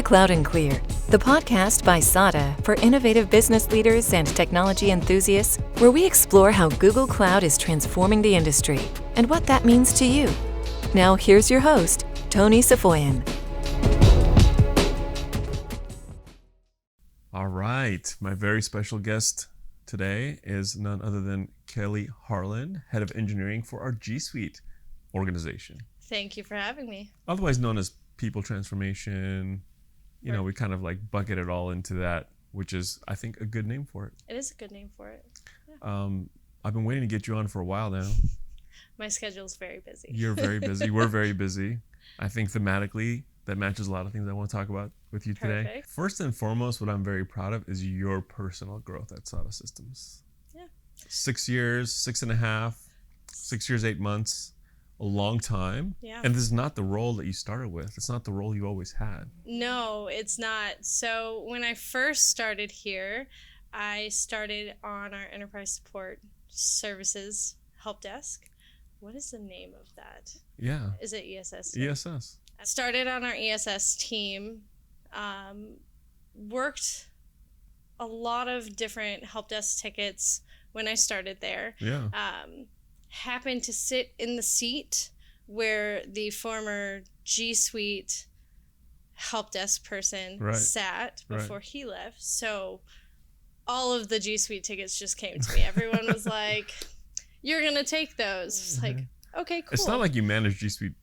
to Cloud and Clear, the podcast by SADA for innovative business leaders and technology enthusiasts, where we explore how Google Cloud is transforming the industry and what that means to you. Now, here's your host, Tony Safoian. All right, my very special guest today is none other than Kelly Harlan, Head of Engineering for our G Suite organization. Thank you for having me. Otherwise known as People Transformation. You know, we kind of like bucket it all into that, which is, I think, a good name for it. It is a good name for it. Yeah. I've been waiting to get you on for a while now. My schedule's very busy. You're very busy. We're very busy. I think thematically, that matches a lot of things I want to talk about with you today. Perfect. First and foremost, what I'm very proud of is your personal growth at SADA Systems. Yeah. 6 years, 6.5, 6 years, 8 months, a long time. Yeah. And this is not the role that you started with. It's not the role you always had. No, it's not. So when I first started here, I started on our enterprise support services help desk. What is the name of that? Yeah. Is it ESS? ESS. I started on our ESS team, worked a lot of different help desk tickets when I started there. Yeah. Happened to sit in the seat where the former G Suite help desk person sat before he left. So all of the G Suite tickets just came to me. Everyone was like, "You're going to take those." It's like, okay, cool. It's not like you managed G Suite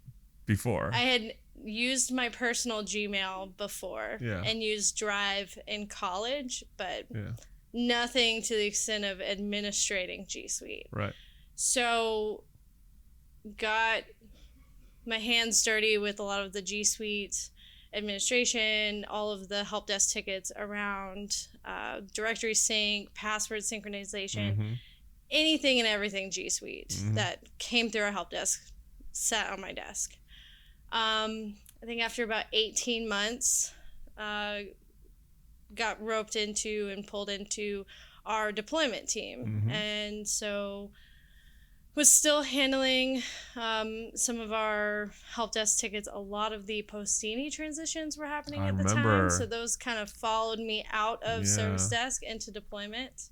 before. I had used my personal Gmail before and used Drive in college, but nothing to the extent of administrating G Suite. Right. So got my hands dirty with a lot of the G Suite administration, all of the help desk tickets around directory sync, password synchronization, anything and everything G Suite that came through our help desk sat on my desk. I think after about 18 months, got roped into and pulled into our deployment team. And so was still handling some of our help desk tickets. A lot of the Postini transitions were happening at the time. So those kind of followed me out of service desk into deployment.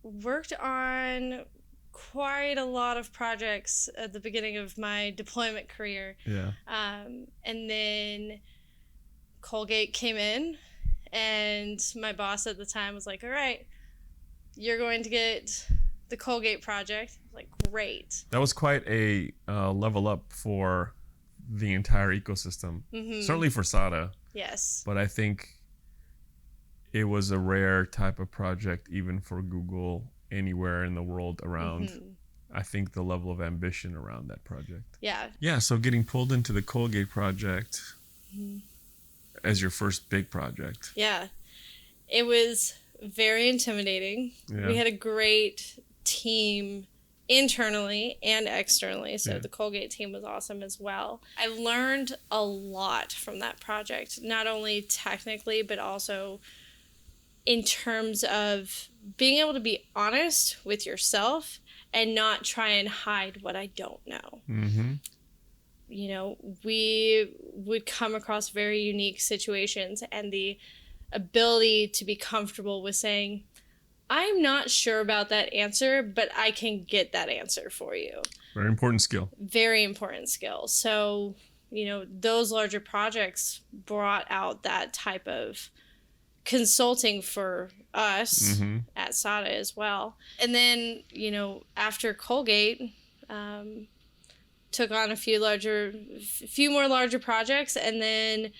Worked on quite a lot of projects at the beginning of my deployment career. And then Colgate came in, and my boss at the time was like, "All right, you're going to get the Colgate project." Like, great. That was quite a level up for the entire ecosystem. Certainly for SADA. Yes. But I think it was a rare type of project even for Google anywhere in the world around. I think the level of ambition around that project. Yeah, so getting pulled into the Colgate project as your first big project. Yeah. It was very intimidating. We had a great team internally and externally, so the Colgate team was awesome as well. I learned a lot from that project, not only technically but also in terms of being able to be honest with yourself and not try and hide what I don't know. You know, we would come across very unique situations, and the ability to be comfortable with saying, "I'm not sure about that answer, but I can get that answer for you." Very important skill. Very important skill. So, you know, those larger projects brought out that type of consulting for us at SADA as well. And then, you know, after Colgate, took on a few more larger projects, and then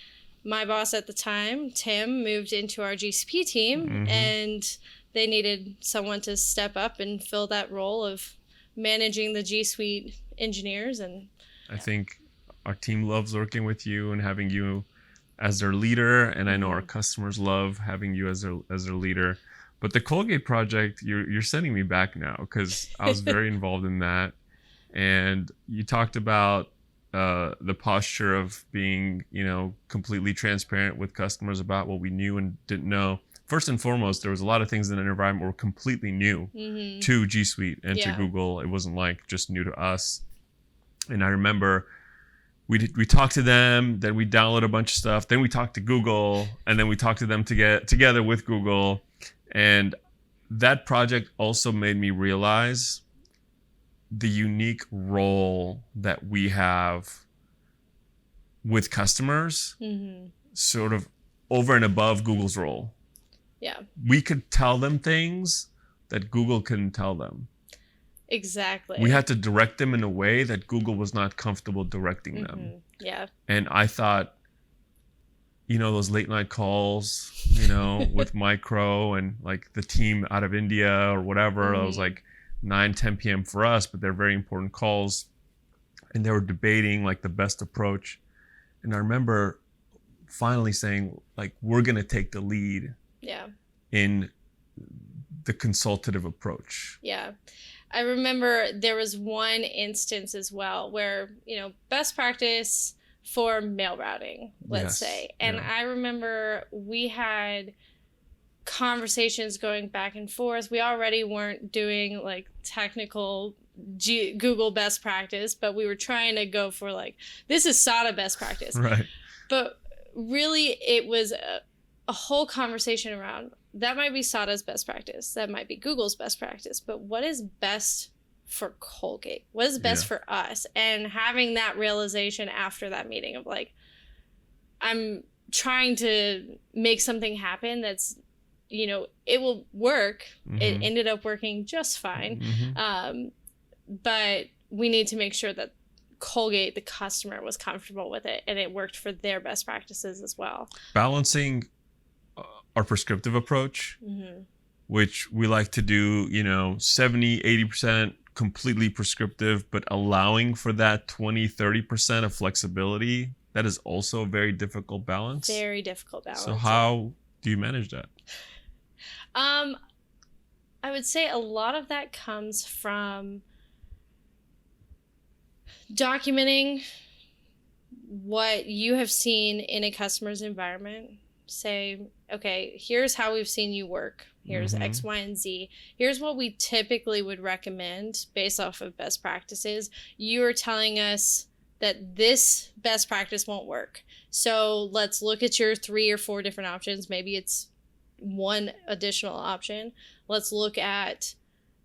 my boss at the time, Tim, moved into our GCP team, and they needed someone to step up and fill that role of managing the G Suite engineers. And I think our team loves working with you and having you as their leader, and I know our customers love having you as their leader. But the Colgate project, you're sending me back now, because I was very involved in that. And you talked about the posture of being, you know, completely transparent with customers about what we knew and didn't know. First and foremost, there was a lot of things in that environment were completely new to G Suite and to Google. It wasn't like just new to us. And I remember we talked to them, then we download a bunch of stuff, then we talked to Google, and then we talked to them together with Google. And that project also made me realize the unique role that we have with customers, sort of over and above Google's role. Yeah. We could tell them things that Google couldn't tell them. Exactly. We had to direct them in a way that Google was not comfortable directing them. Yeah. And I thought, those late night calls, with Micro and like the team out of India or whatever, it was like 9-10 p.m. for us, but they're very important calls. And they were debating like the best approach. And I remember finally saying, like, we're going to take the lead in the consultative approach. Yeah. I remember there was one instance as well where, best practice for mail routing, let's say. And I remember we had conversations going back and forth. We already weren't doing like technical Google best practice, but we were trying to go for like, this is SADA best practice. Right. But really it was a whole conversation around that might be SADA'S best practice. That might be Google's best practice. But what is best for Colgate? What is best for us? And having that realization after that meeting of like, I'm trying to make something happen that's, it will work. It ended up working just fine. But we need to make sure that Colgate, the customer, was comfortable with it and it worked for their best practices as well. Balancing our prescriptive approach, which we like to do, 70-80% completely prescriptive, but allowing for that 20-30% of flexibility, that is also a very difficult balance. Very difficult balance. So how do you manage that? I would say a lot of that comes from documenting what you have seen in a customer's environment. Say, okay, here's how we've seen you work. Here's X, Y, and Z. Here's what we typically would recommend based off of best practices. You are telling us that this best practice won't work. So let's look at your 3 or 4 different options. Maybe it's one additional option. Let's look at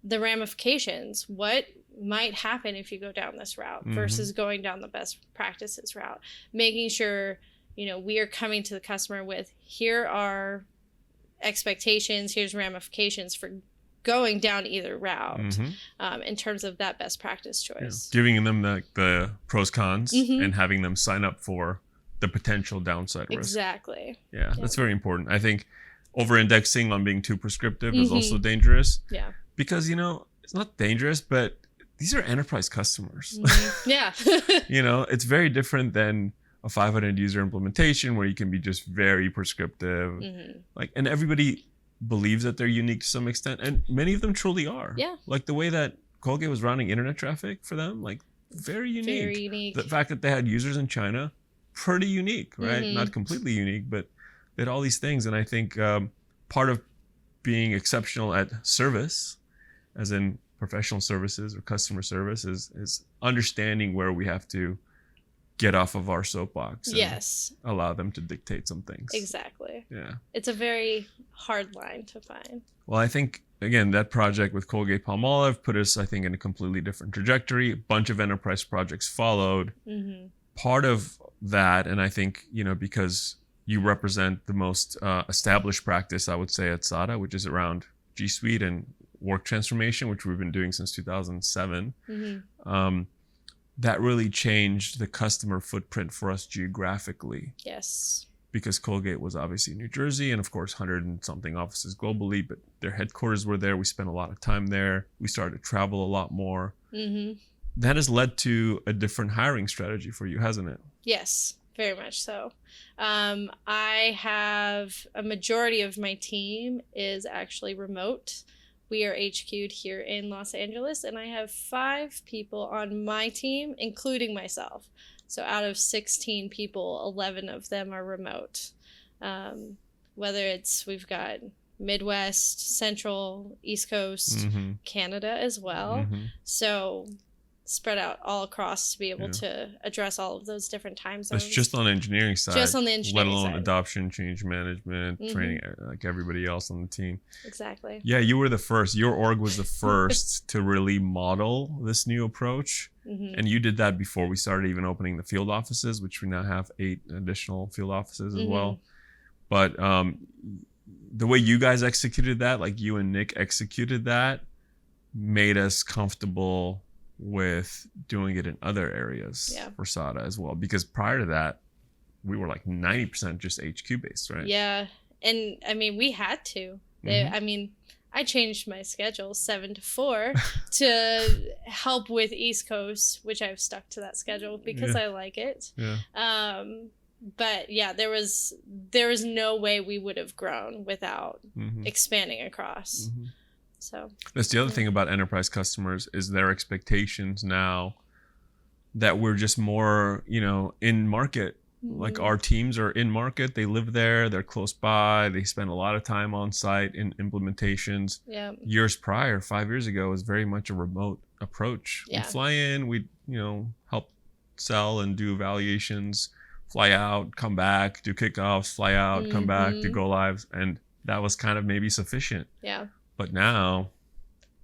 the ramifications. What might happen if you go down this route versus going down the best practices route? Making sure, we are coming to the customer with, here are expectations, here's ramifications for going down either route in terms of that best practice choice. Yeah. Giving them the pros, cons, and having them sign up for the potential downside risk. Exactly. Yeah, that's very important. I think over-indexing on being too prescriptive is also dangerous. Yeah. Because, it's not dangerous, but these are enterprise customers. Yeah. It's very different than a 500 user implementation where you can be just very prescriptive. And everybody believes that they're unique to some extent, and many of them truly are. Yeah. Like the way that Colgate was running internet traffic for them, like very unique. Very unique. The fact that they had users in China, pretty unique, right? Not completely unique, but they had all these things. And I think part of being exceptional at service, as in professional services or customer service, is understanding where we have to get off of our soapbox and allow them to dictate some things. Exactly. Yeah. It's a very hard line to find. Well, I think, again, that project with Colgate Palmolive put us, I think, in a completely different trajectory. A bunch of enterprise projects followed. Part of that, and I think, because you represent the most established practice, I would say, at SADA, which is around G Suite and work transformation, which we've been doing since 2007. That really changed the customer footprint for us geographically. Yes. Because Colgate was obviously in New Jersey, and of course 100 and something offices globally, but their headquarters were there. We spent a lot of time there. We started to travel a lot more. That has led to a different hiring strategy for you, hasn't it? Yes, very much so. I have a majority of my team is actually remote. We are HQ'd here in Los Angeles, and I have 5 people on my team, including myself. So out of 16 people, 11 of them are remote. Whether we've got Midwest, Central, East Coast, Canada as well. So spread out all across to be able to address all of those different time zones. That's just on the engineering side. Just on the engineering let alone side. Adoption, change management, training, like everybody else on the team. Exactly. Yeah, you were the first. Your org was the first to really model this new approach. And you did that before we started even opening the field offices, which we now have 8 additional field offices as well. But the way you guys executed that, like you and Nick executed that, made us comfortable with doing it in other areas for SADA as well. Because prior to that, we were like 90% just HQ based, right? Yeah. And I mean, we had to. I mean, I changed my schedule 7 to 4 to help with East Coast, which I've stuck to that schedule because I like it. But yeah, there was no way we would have grown without expanding across. So that's the other thing about enterprise customers is their expectations now that we're just more, in market. Like our teams are in market, they live there, they're close by, they spend a lot of time on site in implementations. Years prior, 5 years ago, was very much a remote approach. We'd fly in, we'd, help sell and do evaluations, fly out, come back, do kickoffs, fly out, come back, do go lives. And that was kind of maybe sufficient. But now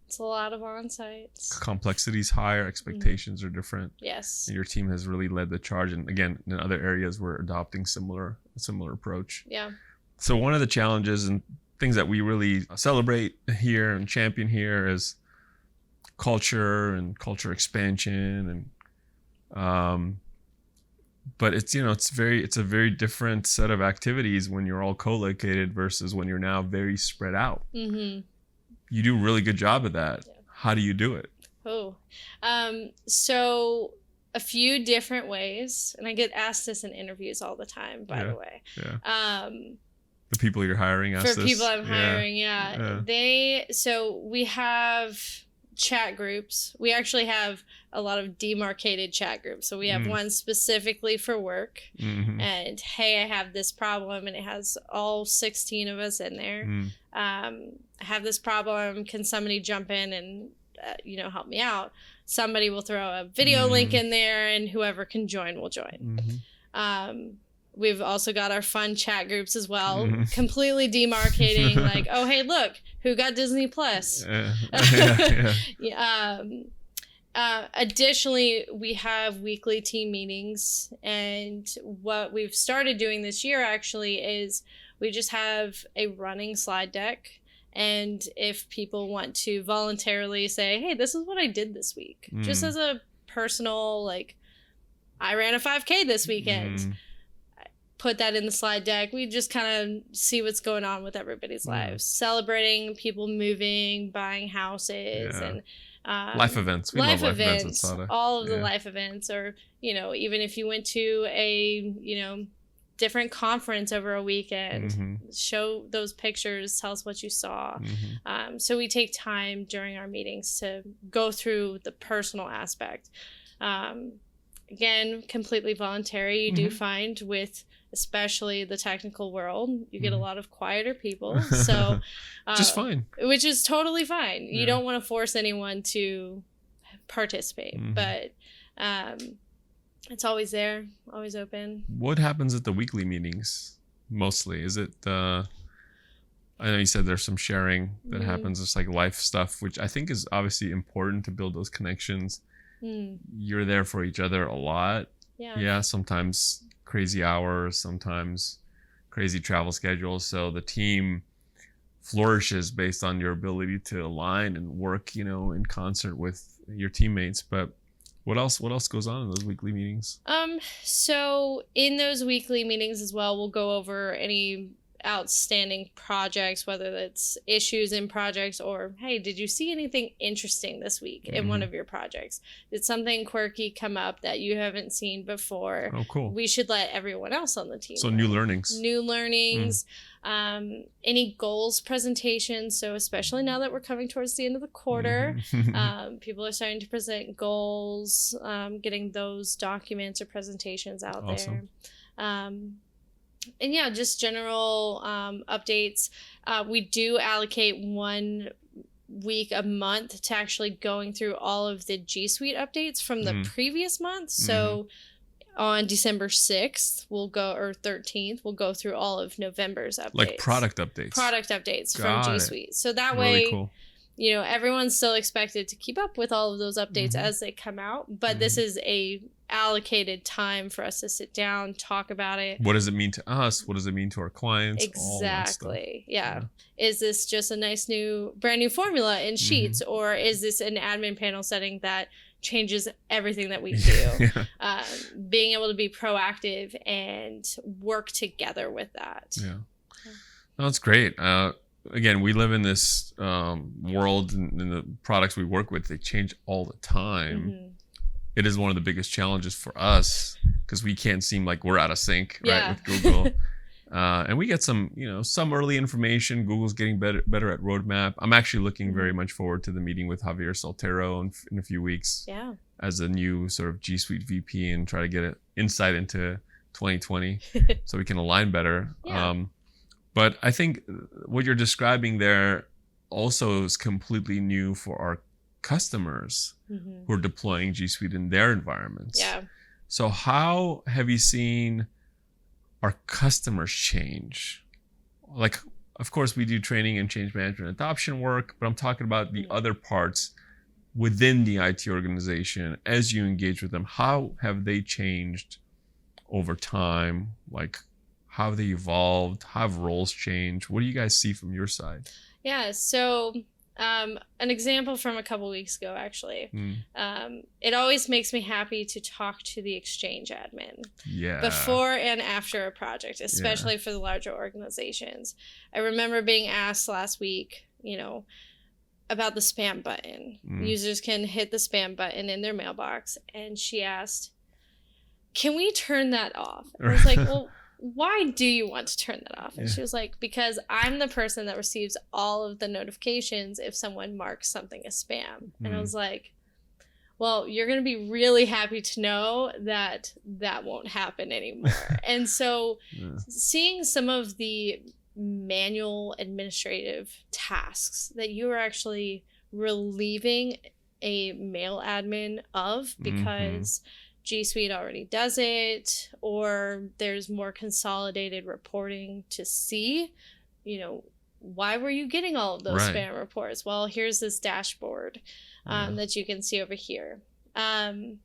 it's a lot of on-sites. Complexity is higher, expectations are different. Yes. And your team has really led the charge. And again, in other areas, we're adopting a similar approach. Yeah. So one of the challenges and things that we really celebrate here and champion here is culture and culture expansion. And but it's a very different set of activities when you're all co-located versus when you're now very spread out. You do a really good job of that. How do you do it? So a few different ways, and I get asked this in interviews all the time, by the way. The people you're hiring ask this? For people I'm hiring, so we have chat groups. We actually have a lot of demarcated chat groups. So we have one specifically for work. And hey, I have this problem, and it has all 16 of us in there. I have this problem. Can somebody jump in and help me out? Somebody will throw a video link in there, and whoever can join will join. We've also got our fun chat groups as well, completely demarcating like, oh, hey, look, who got Disney Plus? Additionally, we have weekly team meetings. And what we've started doing this year actually is we just have a running slide deck. And if people want to voluntarily say, hey, this is what I did this week, just as a personal, like, I ran a 5K this weekend. Put that in the slide deck. We just kind of see what's going on with everybody's lives, celebrating people moving, buying houses, and life events. We love life events at SADA. All of the life events, or even if you went to a different conference over a weekend, show those pictures, tell us what you saw. So we take time during our meetings to go through the personal aspect. Again, completely voluntary. You do find with especially the technical world, you get a lot of quieter people. So just fine. Which is totally fine. You don't want to force anyone to participate, but it's always there, always open. What happens at the weekly meetings mostly? Is it I know you said there's some sharing that happens, just like life stuff, which I think is obviously important to build those connections. You're there for each other a lot. Sometimes crazy hours, sometimes crazy travel schedules, so the team flourishes based on your ability to align and work in concert with your teammates. But what else goes on in those weekly meetings? So in those weekly meetings as well, we'll go over any outstanding projects, whether that's issues in projects or, hey, did you see anything interesting this week in one of your projects? Did something quirky come up that you haven't seen before? Oh, cool. We should let everyone else on the team know. New learnings. Any goals presentations. So especially now that we're coming towards the end of the quarter, people are starting to present goals, getting those documents or presentations out there. And just general updates. We do allocate one week, a month to actually going through all of the G Suite updates from the previous month. So on December 6th, or 13th, we'll go through all of November's updates. Like product updates from G Suite. So that really way, cool. Everyone's still expected to keep up with all of those updates as they come out. But this is a allocated time for us to sit down, talk about it. What does it mean to us? What does it mean to our clients? Exactly. Yeah. Is this just a nice brand new formula in Sheets, or is this an admin panel setting that changes everything that we do? Being able to be proactive and work together with that. Yeah. No, that's great. Again, we live in this world, and the products we work with, they change all the time. It is one of the biggest challenges for us because we can't seem like we're out of sync, right, with Google. And we get some early information. Google's getting better at roadmap. I'm actually looking very much forward to the meeting with Javier Soltero in a few weeks as a new sort of G Suite VP, and try to get an insight into 2020 so we can align better. But I think what you're describing there also is completely new for our customers who are deploying G Suite in their environments. So how have you seen our customers change? Like, of course, we do training and change management adoption work, but I'm talking about the other parts within the IT organization as you engage with them. How have they changed over time? Like, how have they evolved? How have roles changed? What do you guys see from your side? Yeah, so an example from a couple weeks ago, actually. It always makes me happy to talk to the Exchange admin before and after a project, especially for the larger organizations. I remember being asked last week, about the spam button. Users can hit the spam button in their mailbox, and she asked, can we turn that off? And I was like, well, why do you want to turn that off? And she was like, because I'm the person that receives all of the notifications if someone marks something as spam. And I was like, well, you're going to be really happy to know that that won't happen anymore. And so seeing some of the manual administrative tasks that you are actually relieving a mail admin of because G Suite already does it, or there's more consolidated reporting to see, why were you getting all of those spam reports? Well, here's this dashboard that you can see over here. And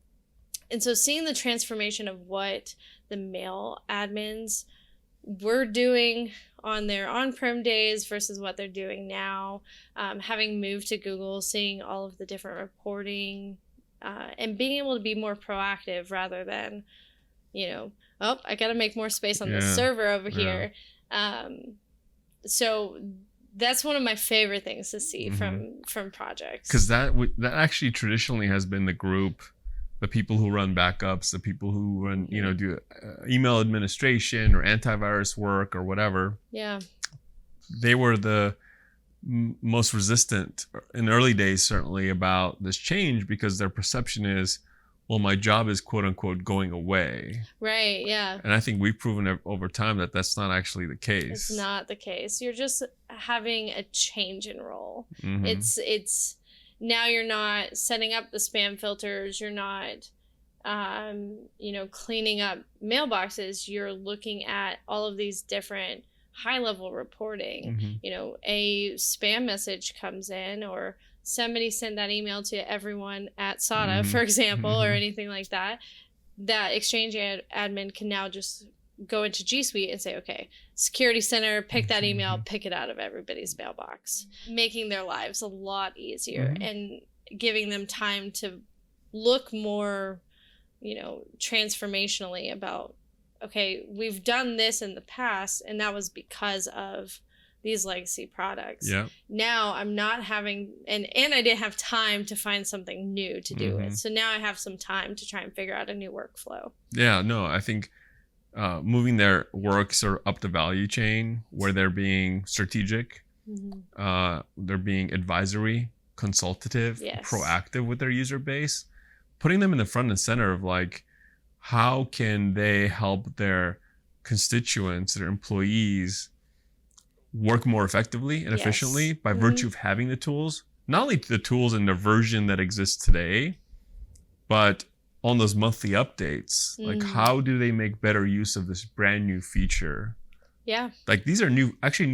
so seeing the transformation of what the mail admins were doing on their on-prem days versus what they're doing now, having moved to Google, seeing all of the different reporting, and being able to be more proactive rather than, I got to make more space on this server over here. So that's one of my favorite things to see from projects. Because that actually traditionally has been the group, the people who run backups, the people who run, do email administration or antivirus work or whatever. Yeah. They were the most resistant in early days, certainly, about this change, because their perception is, well, my job is quote unquote going away. Right. Yeah. And I think we've proven over time that that's not actually the case. It's not the case. You're just having a change in role. It's now you're not setting up the spam filters. You're not, cleaning up mailboxes. You're looking at all of these different high-level reporting. A spam message comes in, or somebody sent that email to everyone at SADA, for example, or anything like that. That Exchange admin can now just go into G Suite and say, okay, Security Center, pick that email, pick it out of everybody's mailbox, making their lives a lot easier and giving them time to look more, transformationally about, okay, we've done this in the past, and that was because of these legacy products. Yeah. Now I'm not having, and I didn't have time to find something new to do it. So now I have some time to try and figure out a new workflow. Yeah, no, I think moving their work sort of up the value chain, where they're being strategic, they're being advisory, consultative, proactive with their user base, putting them in the front and center of like, how can they help their constituents, their employees, work more effectively and efficiently by virtue of having the tools, not only the tools and the version that exists today, but on those monthly updates, like how do they make better use of this brand new feature? Yeah. Like these are new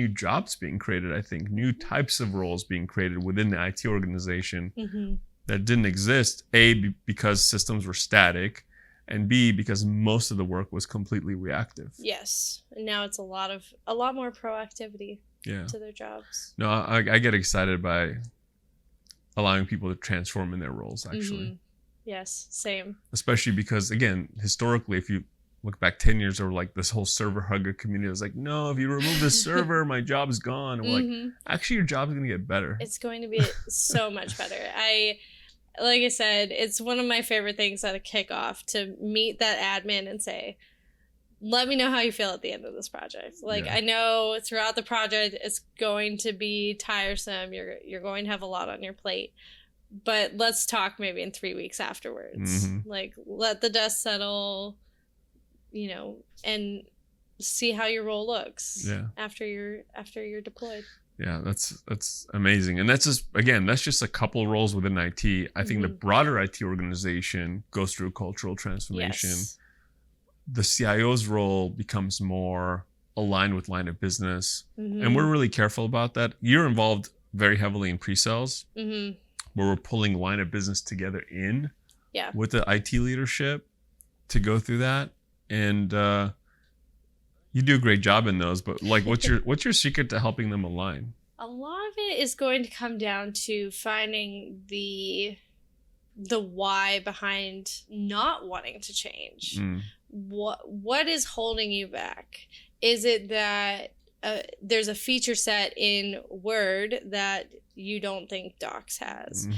jobs being created, I think, new types of roles being created within the IT organization that didn't exist, A, because systems were static, and B, because most of the work was completely reactive. Yes. And now it's a lot more proactivity to their jobs. No, I get excited by allowing people to transform in their roles, actually. Yes, same. Especially because, again, historically, if you look back 10 years, there were like this whole server hugger community was like, no, if you remove this server, my job is gone. And we're like, actually, your job is going to get better. It's going to be so much better. Like I said, it's one of my favorite things at a kickoff to meet that admin and say, let me know how you feel at the end of this project. Like, I know throughout the project, it's going to be tiresome. You're going to have a lot on your plate. But let's talk maybe in 3 weeks afterwards. Like, let the dust settle, and see how your role looks after you're deployed. Yeah, that's amazing. And that's just a couple roles within IT. I think the broader IT organization goes through cultural transformation. Yes. The CIO's role becomes more aligned with line of business. And we're really careful about that. You're involved very heavily in pre-sales. Where we're pulling line of business together with the IT leadership to go through that. And you do a great job in those, but like what's your secret to helping them align? A lot of it is going to come down to finding the why behind not wanting to change. What is holding you back? Is it that there's a feature set in Word that you don't think Docs has,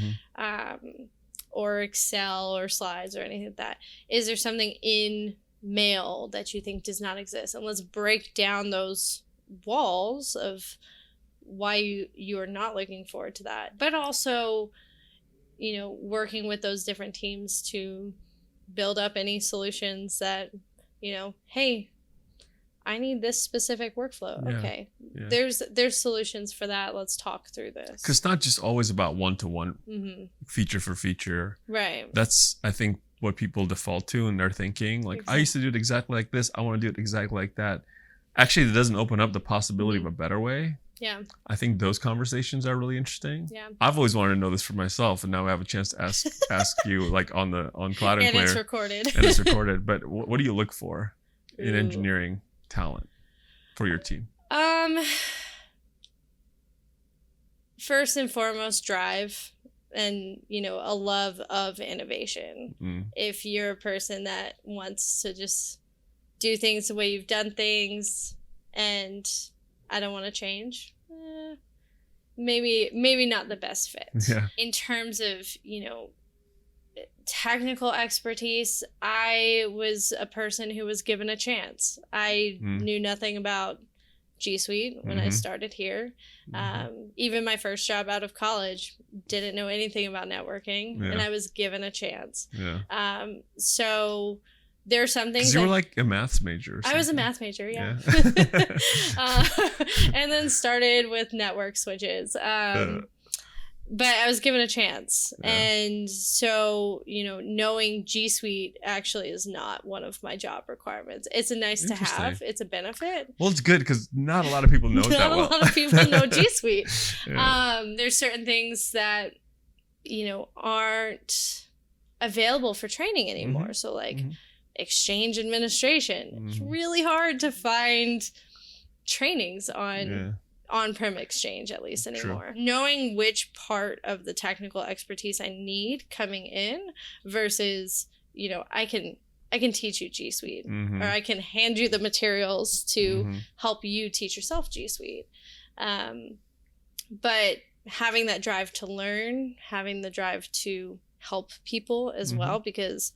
or Excel or Slides or anything like that? Is there something in Mail that you think does not exist? And let's break down those walls of why you are not looking forward to that. But also, working with those different teams to build up any solutions that, hey, I need this specific workflow. Okay. Yeah. There's solutions for that. Let's talk through this. Because it's not just always about one-to-one feature for feature. Right. That's, I think, what people default to in their thinking. Like, I used to do it exactly like this. I want to do it exactly like that. Actually, it doesn't open up the possibility of a better way. Yeah. I think those conversations are really interesting. Yeah. I've always wanted to know this for myself, and now I have a chance to ask you, like on Cloud and Clear. It's recorded. And it's recorded. But what do you look for in engineering talent for your team? First and foremost, drive and, a love of innovation. If you're a person that wants to just do things the way you've done things and I don't want to change, maybe not the best fit. Yeah. In terms of, technical expertise, I was a person who was given a chance. I knew nothing about G Suite when I started here. Even my first job out of college, didn't know anything about networking, and I was given a chance. Yeah. So there are some things. You were like a maths major. I was a math major, yeah. And then started with network switches. But I was given a chance. Yeah. And so, knowing G Suite actually is not one of my job requirements. It's a nice to have. It's a benefit. Well, it's good because not a lot of people know that well. Not a lot of people know G Suite. Yeah. There's certain things that, aren't available for training anymore. So like Exchange administration. It's really hard to find trainings on on-prem Exchange, at least anymore. True. Knowing which part of the technical expertise I need coming in versus, I can teach you G Suite, or I can hand you the materials to help you teach yourself G Suite. But having that drive to learn, having the drive to help people as well, because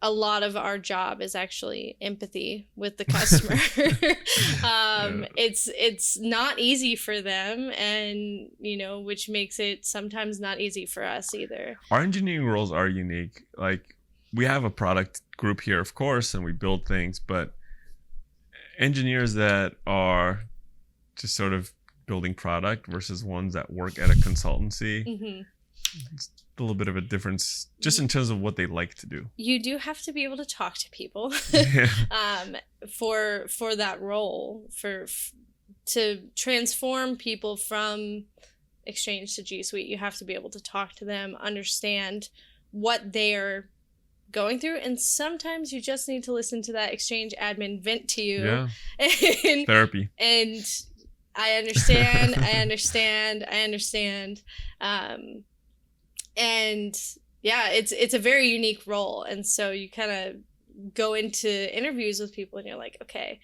a lot of our job is actually empathy with the customer. It's not easy for them, and which makes it sometimes not easy for us either. Our engineering roles are unique. Like, we have a product group here, of course, and we build things, but engineers that are just sort of building product versus ones that work at a consultancy. Mm-hmm. It's a little bit of a difference just in terms of what they like to do. You do have to be able to talk to people for that role, to transform people from Exchange to G Suite. You have to be able to talk to them, understand what they're going through, and sometimes you just need to listen to that Exchange admin vent to you. Yeah. And, Therapy. And I understand. And yeah, it's a very unique role. And so you kind of go into interviews with people and you're like, okay,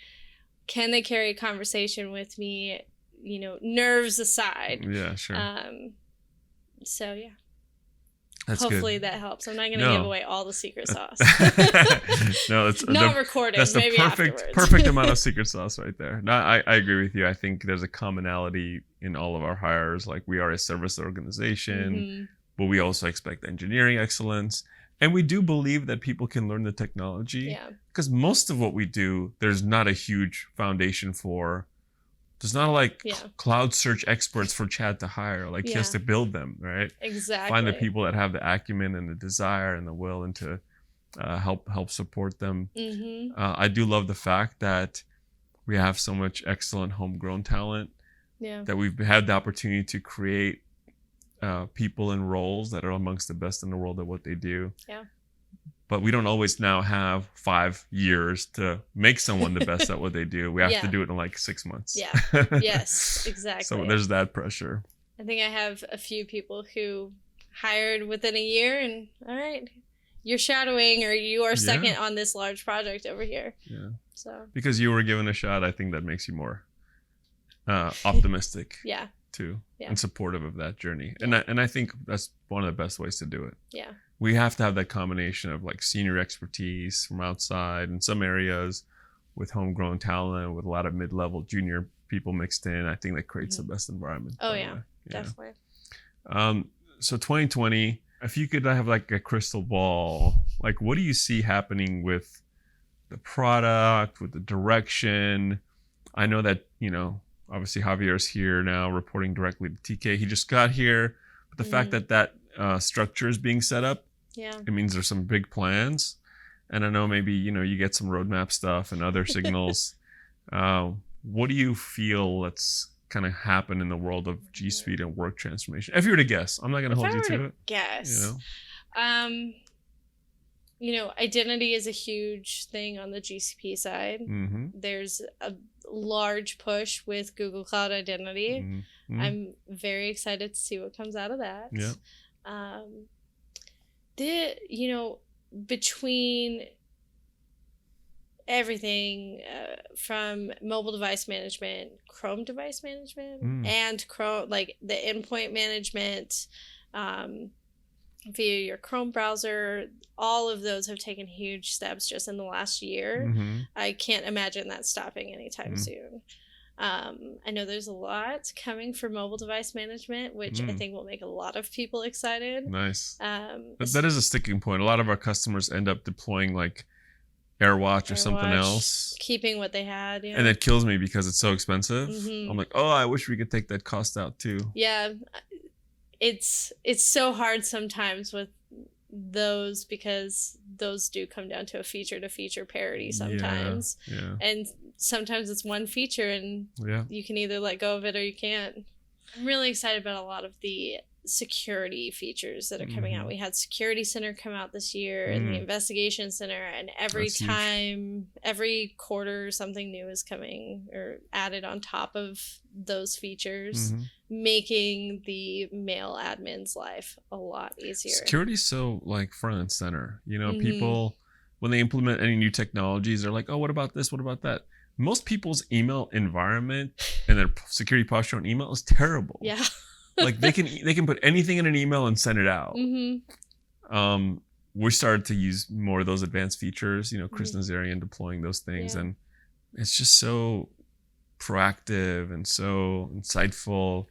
can they carry a conversation with me? You know, nerves aside. Yeah, sure. So yeah. That's Hopefully good. that helps. I'm not going to give away all the secret sauce. No, it's not recorded. That's the maybe perfect amount of secret sauce right there. No, I agree with you. I think there's a commonality in all of our hires. Like, we are a service organization, Mm-hmm. but we also expect engineering excellence. And we do believe that people can learn the technology. Yeah. Because most of what we do, there's not a huge foundation for. There's not like cloud search experts for Chad to hire. Like, he has to build them, right? Exactly. Find the people that have the acumen and the desire and the will, and to help support them. Mm-hmm. I do love the fact that we have so much excellent homegrown talent. Yeah. That we've had the opportunity to create people in roles that are amongst the best in the world at what they do. Yeah. But we don't always now have 5 years to make someone the best at what they do. We have to do it in like 6 months. Yeah. Yes, exactly. So there's that pressure. I think I have a few people who hired within a year, and all right, you're shadowing, or you are second on this large project over here. Yeah. So because you were given a shot, I think that makes you more optimistic. Yeah. Too. Yeah. And supportive of that journey. And I think that's one of the best ways to do it. Yeah. We have to have that combination of like senior expertise from outside in some areas, with homegrown talent, with a lot of mid-level junior people mixed in. I think that creates the best environment. Oh yeah, definitely. So 2020, if you could have like a crystal ball, like, what do you see happening with the product, with the direction? I know that, obviously Javier's here now reporting directly to TK. He just got here. But the fact that structure is being set up, it means there's some big plans. And I know maybe, you get some roadmap stuff and other signals. What do you feel that's kind of happen in the world of G Suite and work transformation? If you were to guess, I'm not going to hold you to it. Guess. Identity is a huge thing on the GCP side. Mm-hmm. There's a large push with Google Cloud Identity. Mm-hmm. I'm very excited to see what comes out of that. Yeah. Between everything from mobile device management, Chrome device management, and Chrome, like the endpoint management, via your Chrome browser, all of those have taken huge steps just in the last year. Mm-hmm. I can't imagine that stopping anytime soon. I know there's a lot coming for mobile device management, which I think will make a lot of people excited. Nice. That is a sticking point. A lot of our customers end up deploying like AirWatch or something else, keeping what they had. Yeah. And it kills me because it's so expensive. Mm-hmm. I'm like, I wish we could take that cost out too. Yeah. It's so hard sometimes with those, because those do come down to a feature to feature parity sometimes. Yeah. And sometimes it's one feature and you can either let go of it or you can't. I'm really excited about a lot of the security features that are coming out. We had Security Center come out this year and the Investigation Center, and every quarter something new is coming or added on top of those features, making the male admin's life a lot easier. Security's so like front and center. People, when they implement any new technologies, they're like, what about this? What about that? Most people's email environment and their security posture on email is terrible. Yeah. Like they can put anything in an email and send it out. We started to use more of those advanced features, Chris Nazarian deploying those things, and it's just so proactive and so insightful.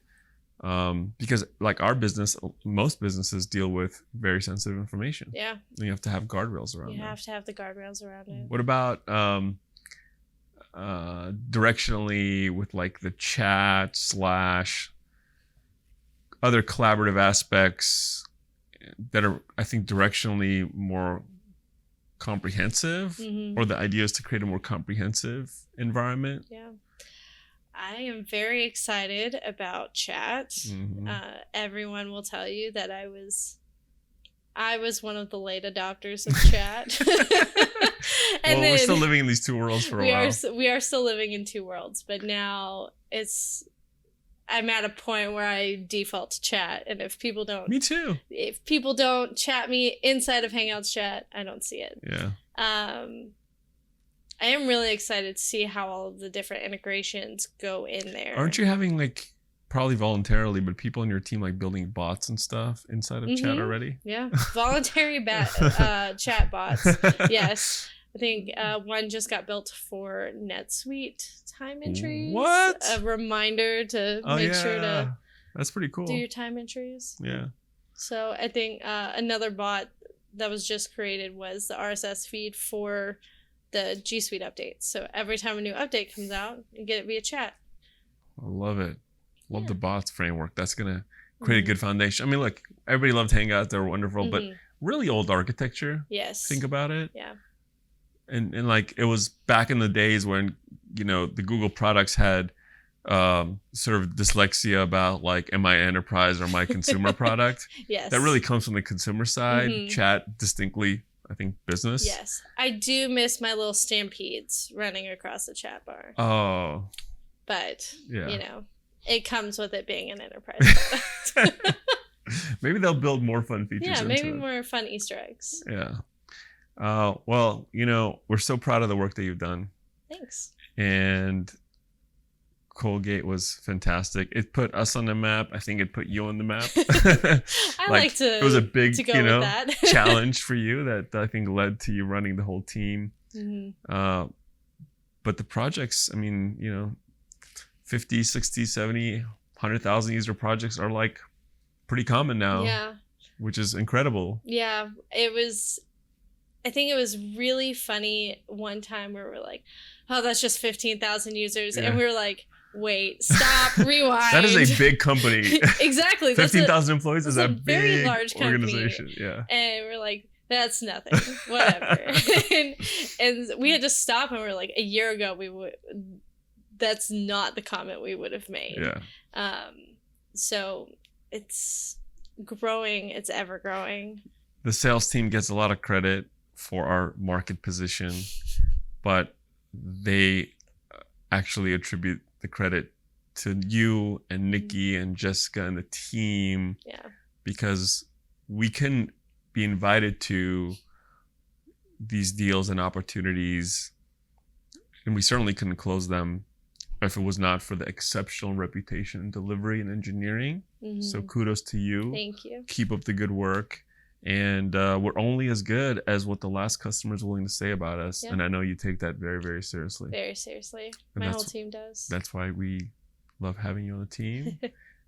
Because like our business, most businesses deal with very sensitive information. Yeah. And you have to have guardrails around it. You have to have the guardrails around it. What about directionally with like the chat / other collaborative aspects that are, I think, directionally more comprehensive, or the idea is to create a more comprehensive environment? Yeah. I am very excited about chat. Everyone will tell you that I was one of the late adopters of chat. And well, we're still living in these two worlds for a while. We are still living in two worlds, but now I'm at a point where I default to chat, and if people don't... Me too. If people don't chat me inside of Hangouts Chat, I don't see it. Yeah. I am really excited to see how all of the different integrations go in there. Aren't you having, like, probably voluntarily, but people on your team like building bots and stuff inside of chat already? Yeah. Voluntary chat bots. Yes. I think one just got built for NetSuite time entries. What? A reminder to make sure to... That's pretty cool. Do your time entries. Yeah. So I think another bot that was just created was the RSS feed for the G Suite updates. So every time a new update comes out, you get it via chat. I love it. Love the bots framework. That's going to create a good foundation. I mean, look, everybody loved Hangouts. They were wonderful, but really old architecture. Yes. Think about it. Yeah. And like, it was back in the days when, you know, the Google products had sort of dyslexia about like, am I enterprise or am I consumer product? Yes. That really comes from the consumer side. Chat distinctly, I think, business. Yes. I do miss my little stampedes running across the chat bar. Oh. But, yeah. You know, it comes with it being an enterprise product. Maybe they'll build more fun features. Yeah, maybe more fun Easter eggs. Yeah. Well, you know, we're so proud of the work that you've done. Thanks. And Colgate was fantastic. It put us on the map. I think it put you on the map. It was a big, challenge for you that I think led to you running the whole team. But the projects, I mean, you know, 50, 60, 70, 100,000 user projects are like pretty common now. Yeah. Which is incredible. Yeah. I think it was really funny one time where we're like, oh, that's just 15,000 users. Yeah. And we were like, wait, stop, rewind. That is a big company. Exactly. 15,000 employees is a very big large organization. Company. Yeah. And we're like, that's nothing. Whatever. and we had to stop, and we're like, a year ago, that's not the comment we would have made. Yeah. So it's growing. It's ever growing. The sales team gets a lot of credit for our market position, but they actually attribute the credit to you and Nikki and Jessica and the team. Yeah. Because we can be invited to these deals and opportunities, and we certainly couldn't close them if it was not for the exceptional reputation in delivery and engineering. So kudos to you. Thank you. Keep up the good work. And we're only as good as what the last customer is willing to say about us. Yeah. And I know you take that very, very seriously. Very seriously. My whole team does. That's why we love having you on the team.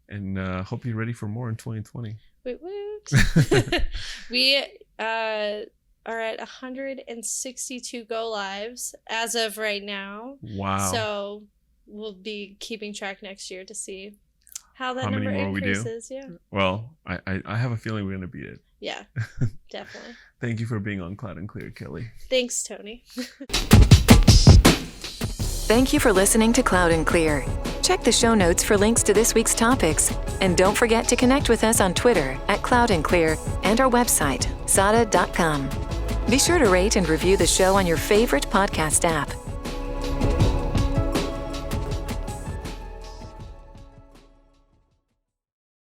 And hope you're ready for more in 2020. Woot woot. We are at 162 go lives as of right now. Wow. So we'll be keeping track next year to see how that number increases. Yeah. Well, I have a feeling we're going to beat it. Yeah, definitely. Thank you for being on Cloud and Clear, Kelly. Thanks, Tony. Thank you for listening to Cloud and Clear. Check the show notes for links to this week's topics. And don't forget to connect with us on Twitter @Cloud and Clear and our website, SADA.com. Be sure to rate and review the show on your favorite podcast app.